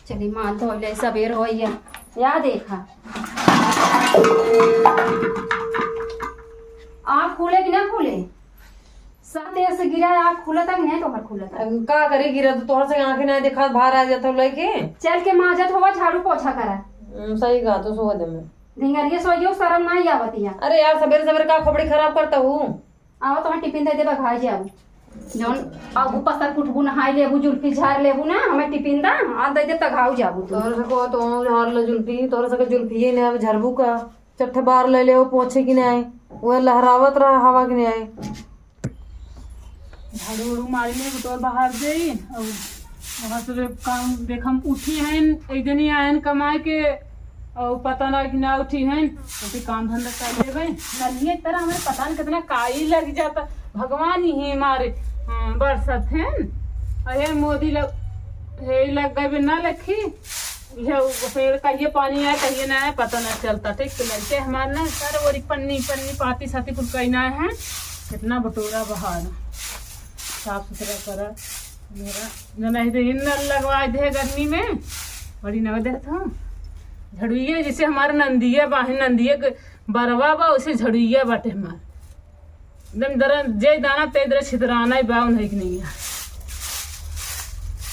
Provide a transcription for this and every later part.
चली मान धो ले सवेर हो या देखा आँख खुले कि ना खुले सब देर से गिरा आँख खुला था कि नहीं तोहर खुला था का करे गिरा तो तोहर से आंखें ना देखा बाहर आ जाता लेके चल के माजत होवा झाड़ू पोछा करा सही कहा तो सो दे में धिंगरिया सोइयो शर्म नहीं आवती है अरे यार सवेरे सवेरे का खोपड़ी खराब करता हूँ आओ तुम्हें टिफिन दे दे बघाई जाओ जौन अब पसर कुटबू नहाई लेबू जुल्फी झाड़ लेबू ना हमें टिफिन दा आ दे दे तघाऊ जाबू तोहर से को तो झाड़ ले जुल्फी तोहर से जुल्फी ने अब झरबू का चट्ठे बार ले ले वो पोछे की नहीं आए वो लहरावत रहा हवा की नहीं आए झाड़ू उड़ू मारी ले तोर बाहर दे और वहाँ से काम देख हम उठी हैं एक दिन ही आयन कमाए के और पता ना कि ना उठी हैं तो काम धंधा कर ले नलिए तरह हमें पता नहीं कितना काई लग जाता भगवान ही हमारे बरसत हैं अरे मोदी लग गए ना लखी ये पेड़ कहिए पानी आए कहिए ना आए पता ना चलता ठीक तो लड़के हमारे ना सर वो पन्नी पन्नी पाती साथी कुल कहीं ना है कितना बटोरा बहार साफ सुथरा करा मेरा नहीं तो इन लगवा दे गर्मी में बड़ी नव देख था झड़ुइया जैसे हमारे नंदिया बाहन नंदिया बरवा बा उसे झड़ुइया बाटे हमारे एकदम दर जे दाना ते दर छितराना ही बाउन है कि नहीं है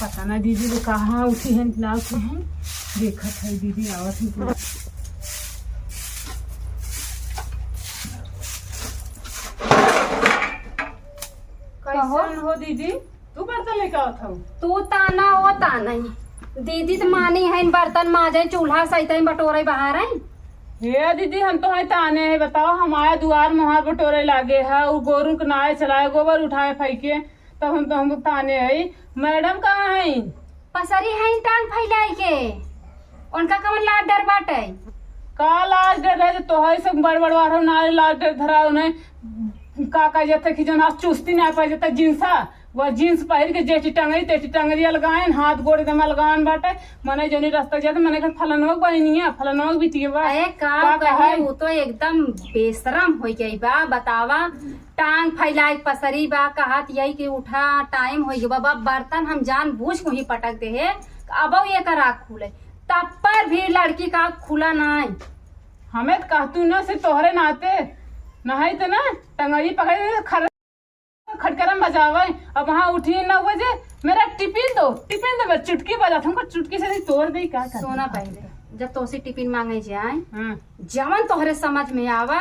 पता ना दीदी वो कहाँ उठी है ना उठी है देखा था दीदी आवत है कैसन हो दीदी तू बर्तन लेके आवत हो तू ताना वो ताना ही दीदी तो मानी है बर्तन माजे चूल्हा सहित बटोरे बाहर है हे दीदी हम तो है ताने है बताओ हमारे दुआर मुहार बटोरे लागे है और गोरू के नाए चलाए गोबर उठाए फेंके तब हम ताने है मैडम कहाँ है पसरी है टांग फैलाई के उनका कमर लाड डर बाटे का लाज डर है तो है सब बड़ बड़ वार नारे लाज डर धरा उन्हें का कह जाता कि जो ना चुस्ती ना पाई जाता जींसा वह जींस पहन के जेठी टंगरी तेठी टंगरिया लगाए हाथ गोड़ के लगान बाटे मने जोनी रास्ता जाते मने फलनोक बनी है फलनोक बीती बा अरे का कहे वो तो एकदम बेशरम हो गई बा बतावा टांग फैलाई पसरी बा कहत यही कि उठा टाइम हो गया बाबा बर्तन हम जान बूझ को ही पटक दे है अब ये का राख खुले तब पर भी लड़की का खुला नहीं हमें कहतू न से तोहरे नाते नहाई तो ना टंगरी पकड़ खटकरम बजावे अब वहाँ उठी 9 बजे मेरा टिफिन दो चुटकी बजा तुमको चुटकी से तोड़ दे क्या सोना पहले जब तो टिफिन मांगे जाए जवन तोहरे समझ में आवे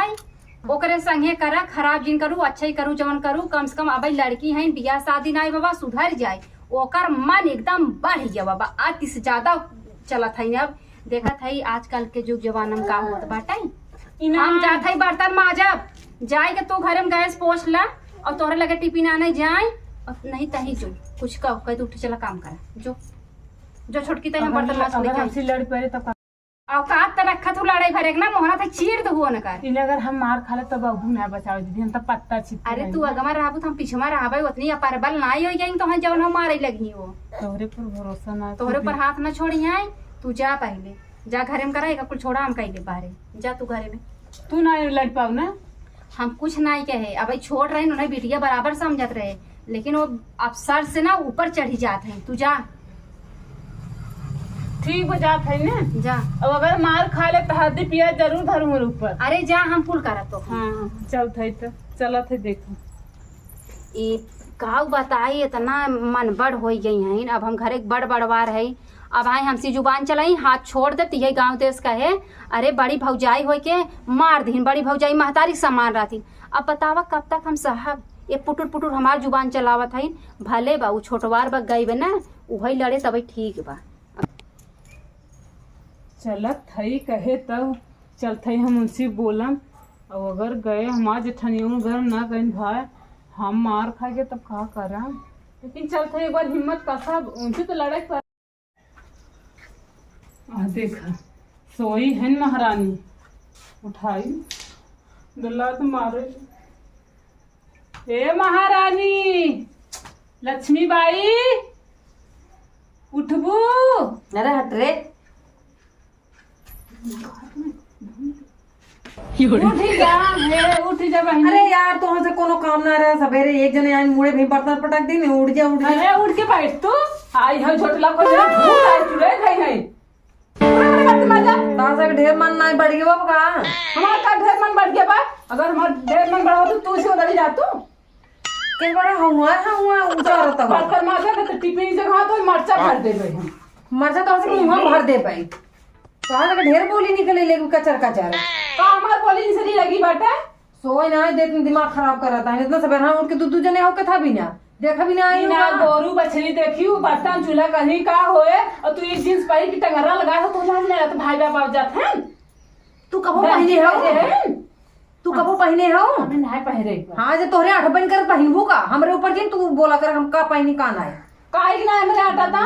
ओकरे संगे करा खराब जिन करू अच्छा ही करू जवन करू कम से कम अब लड़की है बियाह शादी ना बाबा सुधर जाए ओकर मन एकदम बढ़ गया बाबा आज से ज्यादा चलत है अब देखा था आजकल के जुग जवान में का होत बाटे हम जात है बर्तन माजब जाए के तू घर में गैस पोछ ला और तोहरे लगे टिफिन आने जाए और नहीं तही जो कुछ कह तू उठी चला काम करा जो छोटकी तही बर्तन माज हमसे लड़ पड़े तब औकात त रखा तू लड़ाई भरे ना मोहना तक चीर दो हुआ न कर इन अगर हम मार खा ले तब अबू ना बचाओ दीदी हम तब पत्ता छिप अरे तू अगमा रहबू हम पीछमा रहबे उतनी अपरबल ना हो जाई तो हम जवन हम मारे लगी हो तोहरे पर भरोसा ना तोहरे पर हाथ ना छोड़ी है तू जा पहले जा घरे में करा कुल छोड़ा हम कहीं बाहर जा तू घरे में तू ना लड़ पाऊ ना हम कुछ नहीं कहे अब छोड़ रहे उन्हें बिटिया बराबर समझत रहे लेकिन वो अफसर से ना ऊपर चढ़ी जात है तू जा ठीक हो जात है ना जा अब अगर मार खा ले तो हल्दी पिया जरूर धरू ऊपर अरे जा हम कुल करत तो हाँ चल थे तो चलत है देखो ये काऊ बताई इतना मन बड़ हो गई है अब हम घरे बड़ बड़वार है अब आए हमसी जुबान चलाई हाथ छोड़ देती है गांव देश का है अरे बड़ी भौजाई हो के मार दीन बड़ी भौजाई महतारी समान रहती अब बतावा कब तक हम साहब ये पुटुर पुटुर हमार जुबान चलावत है भले बा उ छोटवार बा गई ना वही लड़े तब ठीक बा चलत थई कहे तब चलत हम उनसे बोलम और अगर गए हमार जेठनियों घर ना गए भाई हम मार खा के तब का करा लेकिन चलत एक बार हिम्मत कसा उनसे तो लड़ाई कर देखा सोई है महारानी उठाई दल्लात मारे हे महारानी लक्ष्मी बाई उठबू अरे हट रे उठी जा हे उठी जा बहन। अरे यार तो से कोनो काम ना रहे सवेरे एक जने आइन मुड़े भी बर्तन पटक दी ने उठ जा अरे उठ के बैठ तू आई हो झोटला को जा भूल आई तू रे खाई नहीं अरे बात मजा तार से ढेर मन नहीं बढ़ गया का हमार का ढेर मन बढ़ गया बा अगर हमार ढेर मन बढ़ा हो तो तू से उधर ही जा तू के बड़ा हुआ उतार तक बर्तन माजा के टिफिन जगह तो मरचा भर दे रहे हम मरचा तो से मुंह भर दे पाई तार से ढेर बोली निकले ले कचर कचर का हमार बोली से नहीं लगी बाटे सोई ना दे दिमाग खराब करता है इतना सवेरे उठ के दू जने हो के था भी ना देखा भी ना आई ना गोरू बछली देखी बर्तन चूल्हा कहीं का होए और तू एक जींस पहन की टंगरा लगाए हो तो लाज नहीं तो भाई बाप आ जाते हैं तू कबो पहने हो तू कबो पहने हो हमें नहीं पहरे हाँ जे तोहरे आठ बन कर पहनबू का हमरे ऊपर जिन तू बोला कर हम का पहनी का ना है काहे ना मेरे आटा था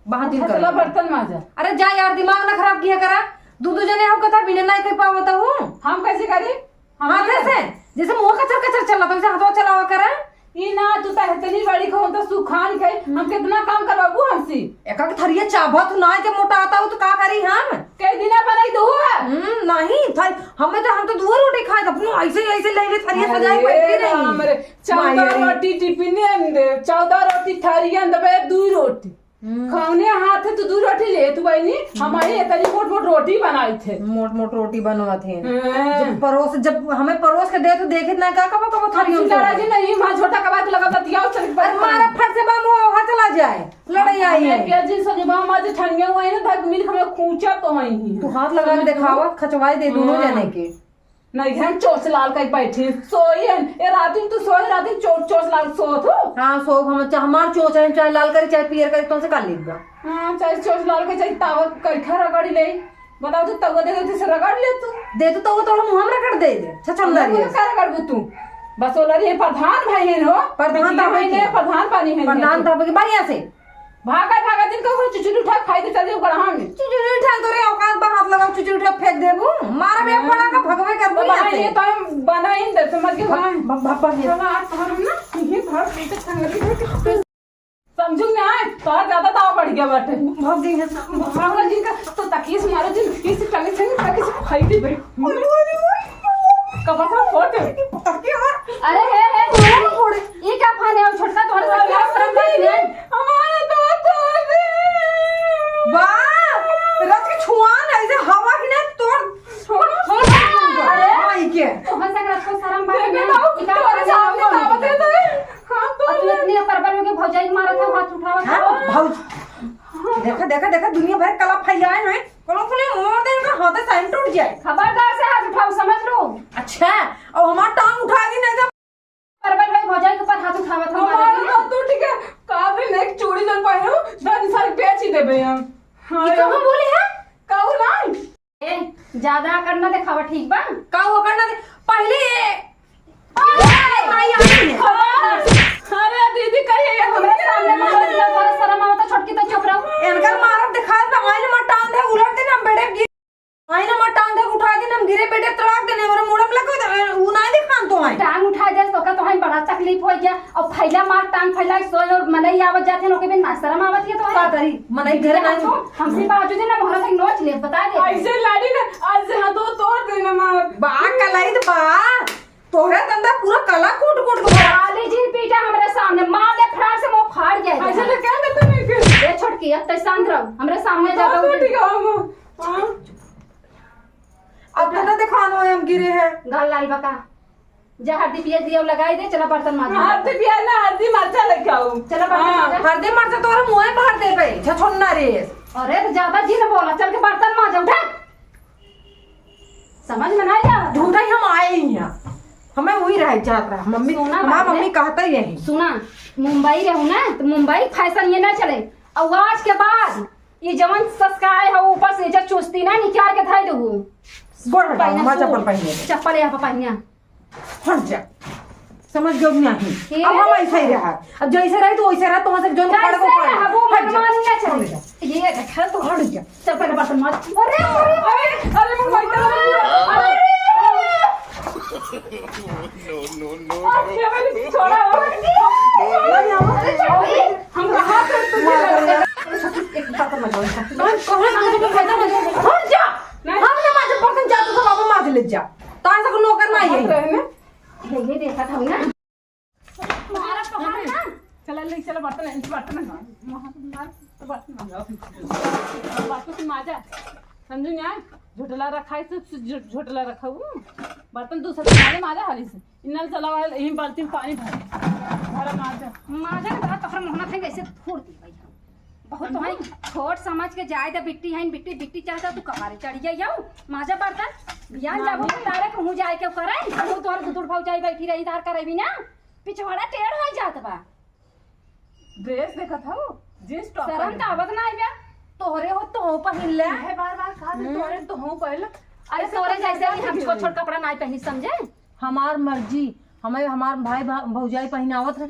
बहुत दिन चला कर बर्तन माजा अरे जा यार दिमाग ना खराब किया करा दू जने हो कथा बिना नहीं कर पावत हूं हम कैसे करी हाथे से जैसे मुंह कचर कचर चला तो वैसे हाथवा चलावा करा ई ना तू तो इतनी बड़ी को तो सुखान के हम कितना काम करवाबू हमसे एक एक थरिया चाभत ना के मोटा आता हो तो का करी हम कई दिना बनाई दो नहीं थाई हम तो दूर रोटी खाए अपनो ऐसे ऐसे ले ले थरिया सजाई बैठी नहीं हमरे 14 रोटी टिफिन में 14 रोटी थरिया दबे 2 रोटी खाने हाथ है तो 2 रोटी ले तू बहनी हमारी इतनी मोट मोट रोटी बनाई थे मोट रोटी बनवा थे जब हमें परोस के दे तो देखे ना का कब कब थरिया लड़ा जी नहीं मां छोटा कबात लगा बतियाओ चल अरे मारा फट से बामो वहां चला जाए लड़ाई आई है ये जिन सजे मां जे ठनिया हुआ है ना धक मिल हमें खूंचा तो आई तू हाथ लगा के दिखावा खचवाई दे दोनों जने के नहीं हम चोच लाल कहीं बैठी सोई है ये रात तू सोई रात चोच लाल सोत हो हां सो हम हमार चोच है चाहे लाल करे चाहे पियर करे तो से कर लेगा हां चाहे चोच लाल के चाहे तावत कई रगड़ी ले बताओ तू तव दे दे से रगड़ ले तू दे तो मुंह में रगड़ दे छछमदारी है का रगड़ तू बस ओला रे प्रधान भाई है हो प्रधान ता भाई ने प्रधान पानी है प्रधान ता के बढ़िया से भागा दिन को चुचुली उठा खाई दे चल जाओ गढ़ा में चुचुली उठा तो रे औकात पर हाथ लगा चुचुली उठा फेंक देबू मारा बे पड़ा का भगवे कर बढ़िया से ये तो हम बनाई दे समझ के भाई बाबा ये चला हम ना ये भर पीछे संगति समझू ना तो ज्यादा ताव बढ़ गया बाटे भाग गई है भागला जी का तो तकिए से मारो जी किसी टंगे से तकिए से खाई दे भाई कबर से फोड़ अरे हे थोड़े ये क्या खाने हो छोटका तोहरे से क्या शर्म नहीं हमारा तो वाह रथ के छुआन ऐसे हवा की ना तोड़ अरे भाई के तो हंसा कर को शर्म बात देखे नहीं तो इका तोरे सामने तावत है तो हां तो तू इतनी परबर में के भौजाई मारा था हाथ उठावा हां भाऊ देखा दुनिया भर कला फैलाए हैं कोनो कोने मोड़ दे का हाथ साइन टूट जाए खबरदार से हाथ उठाओ समझ लो अच्छा और हमारा टांग उठा दी नहीं तो परबर में भौजाई के ऊपर हाथ उठावा था हमारा तो तू ठीक है काबे नेक चूड़ी जन पहनो दादी सारी बेच ही देबे हम ये तो हम बोले हैं काऊ ना ए ज्यादा करना दिखावा ठीक बा का वो करना दे पहले आई आई अरे दीदी कहिए ये हमरे सामने मारा दिया तोरे शर्म आवता छोटकी तो चुप रहो इनका मारब दिखा दे आइने मत टांग दे उलट दे हम बेड़े गिर आइने मत टांग दे उठा दे हम गिरे बेटे तड़ाक देने और मुड़म लग उ नहीं दिखान तो है टांग उठा दे तो का तो हम बड़ा तकलीफ हो गया और फैला मार टांग फैला सोय और मनई आवत जाथे लोग के बिन शर्म आवत है तो का करी मनई घरे नहीं हमसे बाजू दे ना मोहरा से नोच ले बता दे ऐसे लाडी ना आज हां तो तोड़ देना मार बा कलाई दे बा तोहरा दंदा पूरा कला कूट कूट के आले जी पीटा हमरे सामने मार ले फटाक से मुंह फाड़ गया ऐसे तो क्या करते नहीं ये छोटकी अब तक शांत रहो हमरे सामने ज्यादा तो ठीक है हम अब तो दिखानो है हम गिरे हैं गाल लाल बका जा हल्दी पियाज दिया लगाई दे चला बर्तन मार हल्दी पिया ना हल्दी मरचा लेके आओ चला बर्तन मार हरदे मर से तोरा मुंह भर दे पे छछोन्ना रे अरे तो ज्यादा जी ने बोला चल के बर्तन मार जा उठा समझ में नहीं आ ढूंढा ही हम आए ही हैं हमें वही रह जात रहा मम्मी हमारा मम्मी कहता ही यही सुना मुंबई रहू ना तो मुंबई फैशन ये ना चले और आज के बाद ये जवन सस्काए हो ऊपर से जब चुस्ती ना निकाल के थाई दू गोड़ हटा चप्पल पहने चप्पल यहाँ पे पहनिया हट जा समझ गयो नहीं अब हम ऐसे ही रहा अब जैसे रही तो वैसे रहा तो से जोन पड़ को पड़ वो मनमानी ना चले ये देखा तो हट जा चल पहले बर्तन मार अरे अरे मुंबई अरे no छोड़ा हम कहां से एक बात मत बोल कहां से तो फायदा मत हट जा हम ना माजे बर्तन जा तो बाबा माज ले बर्तन मांगा बातों की माजा समझू ना झोटला रखा है तो झोटला रखा हूँ बर्तन दूसरे मारे मारे हाली से इन्हें चला हुआ यही बाल्टी में पानी भरा माजा माजा ने बड़ा तोहरा मोहना थे कैसे फोड़ दी भाई बहुत तो है छोट समझ के जाए तो बिट्टी है बिट्टी बिट्टी चाहता तू कमारे चढ़ जाइयो माजा बर्तन बियान जाबो तारे कहूं जाए के करे तू तोहर गुदुर भाव जाई बैठी रही धार करेबी ना पिछवाड़ा टेढ़ हो जात बा ड्रेस देखा था वो जींस टॉप शर्म त आवत ना आइबा तोहरे हो तो पहिन ले है बार कहा तोरे तो हूं पहले अरे तोरे जैसे ही हम छोट छोट कपड़ा ना पहनी समझे हमार मर्जी हमें हमार भाई भौजाई पहनावत है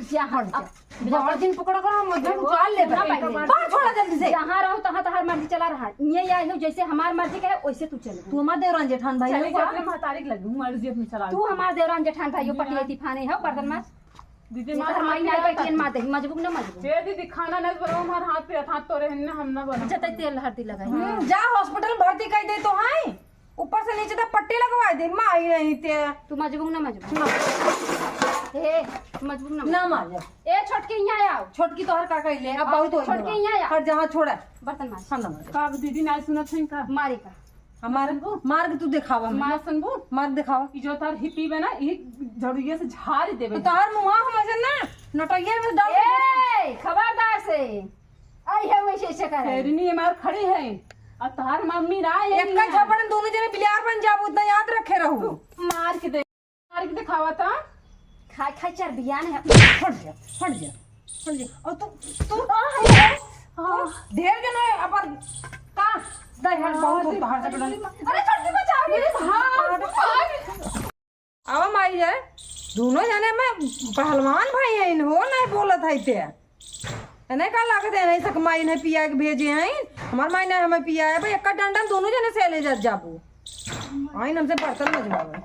बहुत दिन पकड़ कर हम मध्यम उतार ले बाहर छोड़ा जल्दी से जहां रहो तहां तहार मर्जी चला रहा ये आई हो जैसे हमार मर्जी कहे वैसे तू चल तू हमार देवरान जेठान भाई चले हो अपने महतारी के लगी मर्जी अपनी चला तू हमार देवरान जेठान भाइयों पटिया तिफाने हो बर्तन मास दीदी मार मार माई ना बैठी मार दे मजबूर ना मजबूर ये दीदी खाना नहीं बनाओ हमारे हाथ पे हाथ तोरे हन्ने हम ना बना जते तेल हल्दी लगाई जा हॉस्पिटल भर्ती कर दे तो है ऊपर से नीचे तक पट्टी लगवा दे माई नहीं ते तू मजबूर ना मजबूर ए मजबूर ना ना मार जा ए छोटकी यहां आओ छोटकी तोहर का कह ले अब बहुत हो छोटकी यहाँ आ। हर जहां छोड़ा बर्तन मास खाना मार का दीदी ना सुनत है का मारे का हमार मार्ग तू दिखावा मां सुनबो मार्ग दिखावा ई जो तार हिप्पी बना ई झड़िए से झाड़ देबे तो तोहर मुंह हम ऐसे ना नटैया में डाल ए खबरदार से आई है वैसे ऐसे करे फेरनी हमार खड़ी है और तार मम्मी ना एक का झपड़ दोनों जने बिलार बन जाब उतना याद रखे रहू मार के दिखावा था खाई खाई चार बियान है हट जा हट जा हट जा और तू है ढेर जन है अपन का दे हट बहुत हो बाहर से अरे छोटकी बचा मेरे अब माई जाए दोनों जने में पहलवान भाई हैं इन्हो नहीं बोलत है ते नहीं का लागत है नहीं सक माई ने पिया के भेजे हैं हमार माई ने हमें पिया है भाई एक डंडा दोनों जने से ले जाबू आइन हमसे बर्तन मजवावे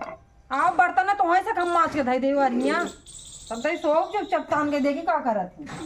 आप बर्तन तो वहीं से हम माच के धई देव आदमिया तब तो सोच जब चपतान के देखी का करत है